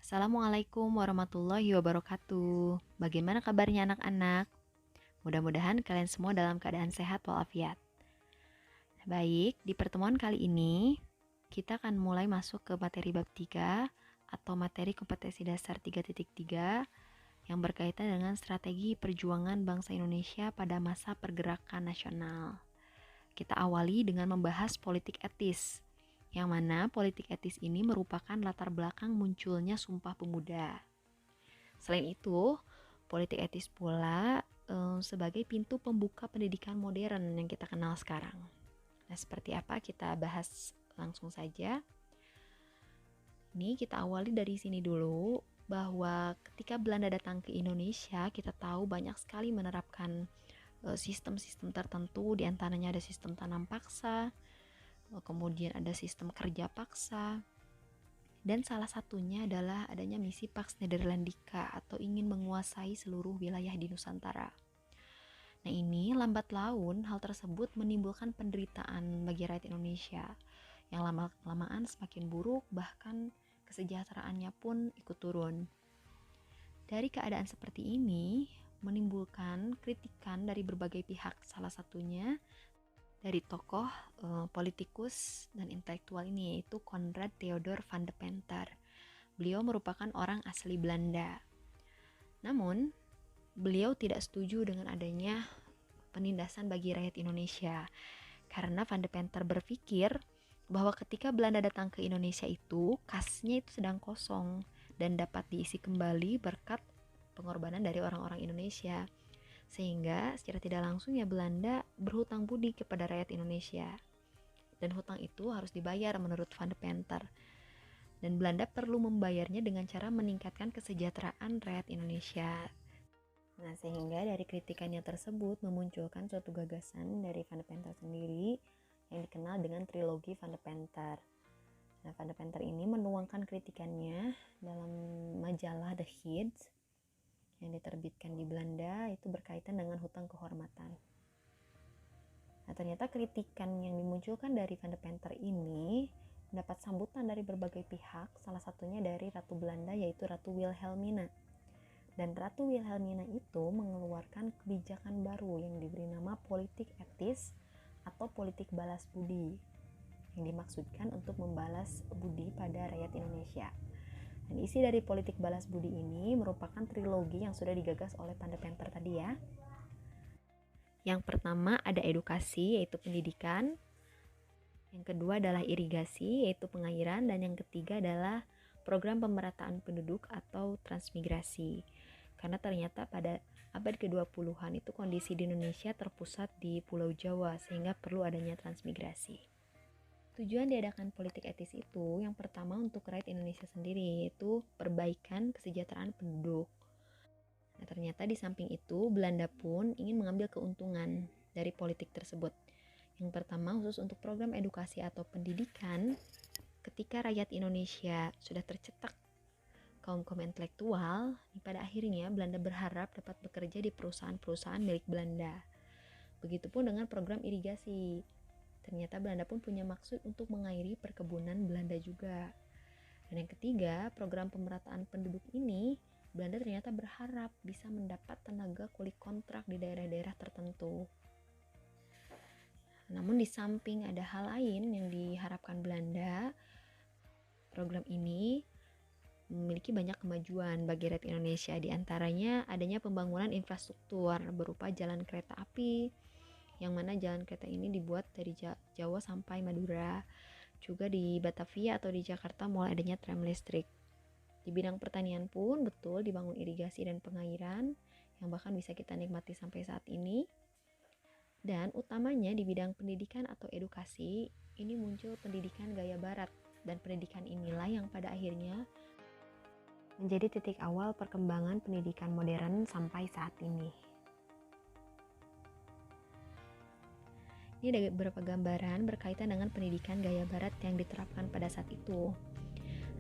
Assalamualaikum warahmatullahi wabarakatuh. Bagaimana kabarnya anak-anak? Mudah-mudahan kalian semua dalam keadaan sehat walafiat. Baik, di pertemuan kali ini kita akan mulai masuk ke materi bab 3 atau materi kompetensi dasar 3.3 yang berkaitan dengan strategi perjuangan bangsa Indonesia pada masa pergerakan nasional. Kita awali dengan membahas politik etis, yang mana politik etis ini merupakan latar belakang munculnya Sumpah Pemuda. Selain itu, politik etis pula sebagai pintu pembuka pendidikan modern yang kita kenal sekarang. Nah, seperti apa kita bahas langsung saja. Ini kita awali dari sini dulu, bahwa ketika Belanda datang ke Indonesia, kita tahu banyak sekali menerapkan sistem-sistem tertentu, diantaranya ada sistem tanam paksa, kemudian ada sistem kerja paksa, dan salah satunya adalah adanya misi Pax Nederlandica atau ingin menguasai seluruh wilayah di Nusantara. Nah, ini lambat laun hal tersebut menimbulkan penderitaan bagi rakyat Indonesia yang lama-lamaan semakin buruk, bahkan kesejahteraannya pun ikut turun. Dari keadaan seperti ini menimbulkan kritikan dari berbagai pihak, salah satunya dari tokoh politikus dan intelektual ini, yaitu Konrad Theodor van de Penter. Beliau merupakan orang asli Belanda. Namun, beliau tidak setuju dengan adanya penindasan bagi rakyat Indonesia, karena Van de Penter berpikir bahwa ketika Belanda datang ke Indonesia itu, kasnya itu sedang kosong dan dapat diisi kembali berkat pengorbanan dari orang-orang Indonesia. Sehingga secara tidak langsung ya Belanda berhutang budi kepada rakyat Indonesia. Dan hutang itu harus dibayar menurut Van de Penter. Dan Belanda perlu membayarnya dengan cara meningkatkan kesejahteraan rakyat Indonesia. Nah, sehingga dari kritikannya tersebut memunculkan suatu gagasan dari Van de Penter sendiri yang dikenal dengan trilogi Van de Penter. Nah, Van de Penter ini menuangkan kritikannya dalam majalah The Heads yang diterbitkan di Belanda, itu berkaitan dengan hutang kehormatan. Nah, ternyata kritikan yang dimunculkan dari Van de Penter ini mendapat sambutan dari berbagai pihak, salah satunya dari Ratu Belanda, yaitu Ratu Wilhelmina. Dan Ratu Wilhelmina itu mengeluarkan kebijakan baru yang diberi nama politik etis atau politik balas budi, yang dimaksudkan untuk membalas budi pada rakyat Indonesia. Dan isi dari politik balas budi ini merupakan trilogi yang sudah digagas oleh Van de Penter tadi ya. Yang pertama ada edukasi, yaitu pendidikan. Yang kedua adalah irigasi, yaitu pengairan. Dan yang ketiga adalah program pemerataan penduduk atau transmigrasi. Karena ternyata pada abad ke-20-an itu kondisi di Indonesia terpusat di Pulau Jawa, sehingga perlu adanya transmigrasi. Tujuan diadakan politik etis itu yang pertama untuk rakyat Indonesia sendiri, yaitu perbaikan kesejahteraan penduduk. Nah, ternyata di samping itu Belanda pun ingin mengambil keuntungan dari politik tersebut. Yang pertama khusus untuk program edukasi atau pendidikan, ketika rakyat Indonesia sudah tercetak kaum-kaum intelektual, pada akhirnya Belanda berharap dapat bekerja di perusahaan-perusahaan milik Belanda. Begitupun dengan program irigasi. Ternyata Belanda pun punya maksud untuk mengairi perkebunan Belanda juga. Dan yang ketiga, program pemerataan penduduk ini, Belanda ternyata berharap bisa mendapat tenaga kulit kontrak di daerah-daerah tertentu. Namun di samping ada hal lain yang diharapkan Belanda, program ini memiliki banyak kemajuan bagi rakyat Indonesia. Di antaranya adanya pembangunan infrastruktur berupa jalan kereta api, yang mana jalan kereta ini dibuat dari Jawa sampai Madura. Juga di Batavia atau di Jakarta mulai adanya tram listrik. Di bidang pertanian pun betul dibangun irigasi dan pengairan yang bahkan bisa kita nikmati sampai saat ini. Dan utamanya di bidang pendidikan atau edukasi, ini muncul pendidikan gaya barat, dan pendidikan inilah yang pada akhirnya menjadi titik awal perkembangan pendidikan modern sampai saat ini. Ini ada beberapa gambaran berkaitan dengan pendidikan gaya barat yang diterapkan pada saat itu.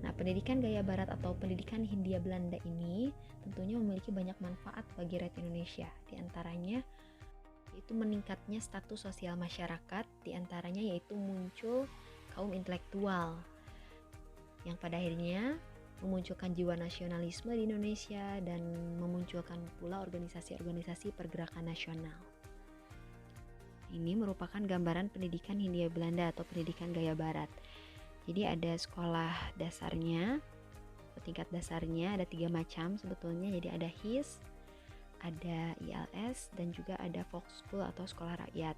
Nah, pendidikan gaya barat atau pendidikan Hindia Belanda ini tentunya memiliki banyak manfaat bagi rakyat Indonesia. Di antaranya yaitu meningkatnya status sosial masyarakat, di antaranya yaitu muncul kaum intelektual yang pada akhirnya memunculkan jiwa nasionalisme di Indonesia, dan memunculkan pula organisasi-organisasi pergerakan nasional. Ini merupakan gambaran pendidikan Hindia Belanda atau pendidikan gaya barat. Jadi ada sekolah dasarnya, tingkat dasarnya ada 3 macam sebetulnya. Jadi ada HIS, ada ILS, dan juga ada folk school atau sekolah rakyat.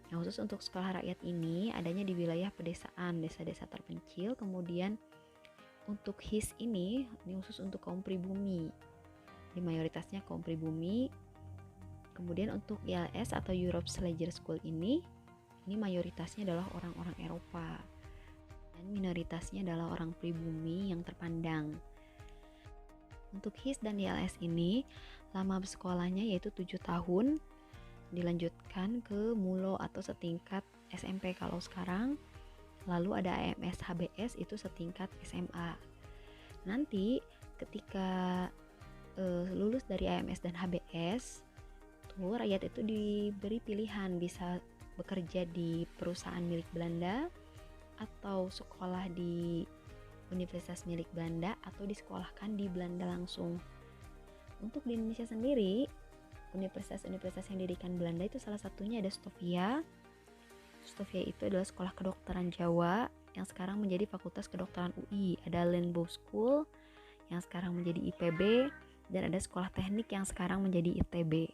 Nah, khusus untuk sekolah rakyat ini adanya di wilayah pedesaan, desa-desa terpencil. Kemudian untuk HIS ini khusus untuk kaum pribumi. Di mayoritasnya kaum pribumi. Kemudian untuk ILS atau Europe's Leisure School ini mayoritasnya adalah orang-orang Eropa. Dan minoritasnya adalah orang pribumi yang terpandang. Untuk HIS dan ILS ini lama bersekolahnya yaitu 7 tahun, dilanjutkan ke MULO atau setingkat SMP kalau sekarang. Lalu ada AMS HBS itu setingkat SMA. Nanti ketika lulus dari AMS dan HBS tuh rakyat itu diberi pilihan bisa bekerja di perusahaan milik Belanda atau sekolah di universitas milik Belanda atau disekolahkan di Belanda langsung. Untuk di Indonesia sendiri, universitas-universitas yang didirikan Belanda itu salah satunya ada Stovia. Stovia itu adalah sekolah kedokteran Jawa yang sekarang menjadi Fakultas Kedokteran UI. Ada Lenbow School yang sekarang menjadi IPB, dan ada sekolah teknik yang sekarang menjadi ITB.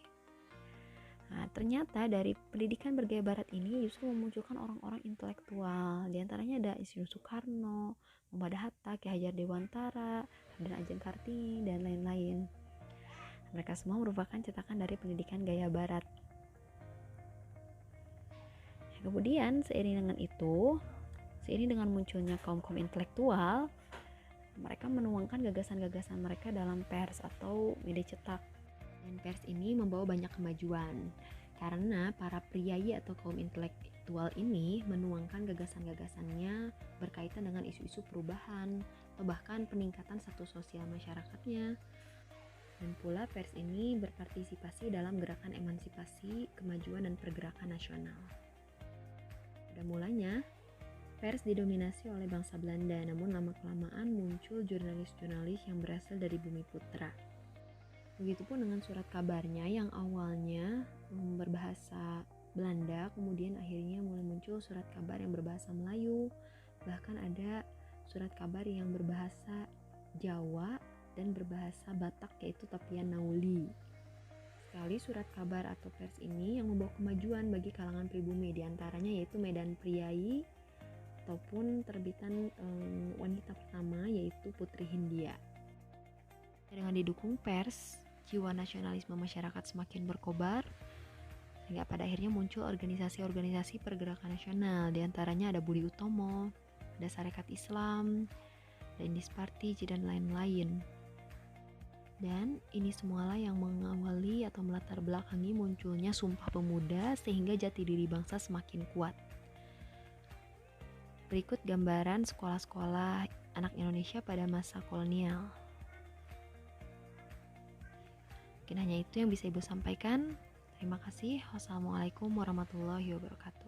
Nah, ternyata dari pendidikan bergaya barat ini justru memunculkan orang-orang intelektual. Di antaranya ada Insinyur Soekarno, Muhammad Hatta, Ki Hajar Dewantara, Raden Ajeng Kartini, dan lain-lain. Mereka semua merupakan cetakan dari pendidikan gaya barat. Kemudian seiring dengan munculnya kaum-kaum intelektual, mereka menuangkan gagasan-gagasan mereka dalam pers atau media cetak. Dan pers ini membawa banyak kemajuan karena para priyayi atau kaum intelektual ini menuangkan gagasan-gagasannya berkaitan dengan isu-isu perubahan atau bahkan peningkatan status sosial masyarakatnya. Dan pula pers ini berpartisipasi dalam gerakan emansipasi, kemajuan, dan pergerakan nasional. Pada mulanya, pers didominasi oleh bangsa Belanda, namun lama-kelamaan muncul jurnalis-jurnalis yang berasal dari Bumi Putra. Begitupun dengan surat kabarnya yang awalnya berbahasa Belanda, kemudian akhirnya mulai muncul surat kabar yang berbahasa Melayu, bahkan ada surat kabar yang berbahasa Jawa dan berbahasa Batak yaitu Tapian Nauli. Sekali surat kabar atau pers ini yang membawa kemajuan bagi kalangan pribumi, diantaranya yaitu Medan Priyayi ataupun terbitan wanita pertama yaitu Putri Hindia. Dengan didukung pers, jiwa nasionalisme masyarakat semakin berkobar hingga pada akhirnya muncul organisasi-organisasi pergerakan nasional. Di antaranya ada Budi Utomo, ada Sarekat Islam, ada Indis Party, dan lain-lain. Dan ini semualah yang mengawali atau melatar belakangi munculnya Sumpah Pemuda sehingga jati diri bangsa semakin kuat. Berikut gambaran sekolah-sekolah anak Indonesia pada masa kolonial. Mungkin hanya itu yang bisa Ibu sampaikan. Terima kasih. Wassalamualaikum warahmatullahi wabarakatuh.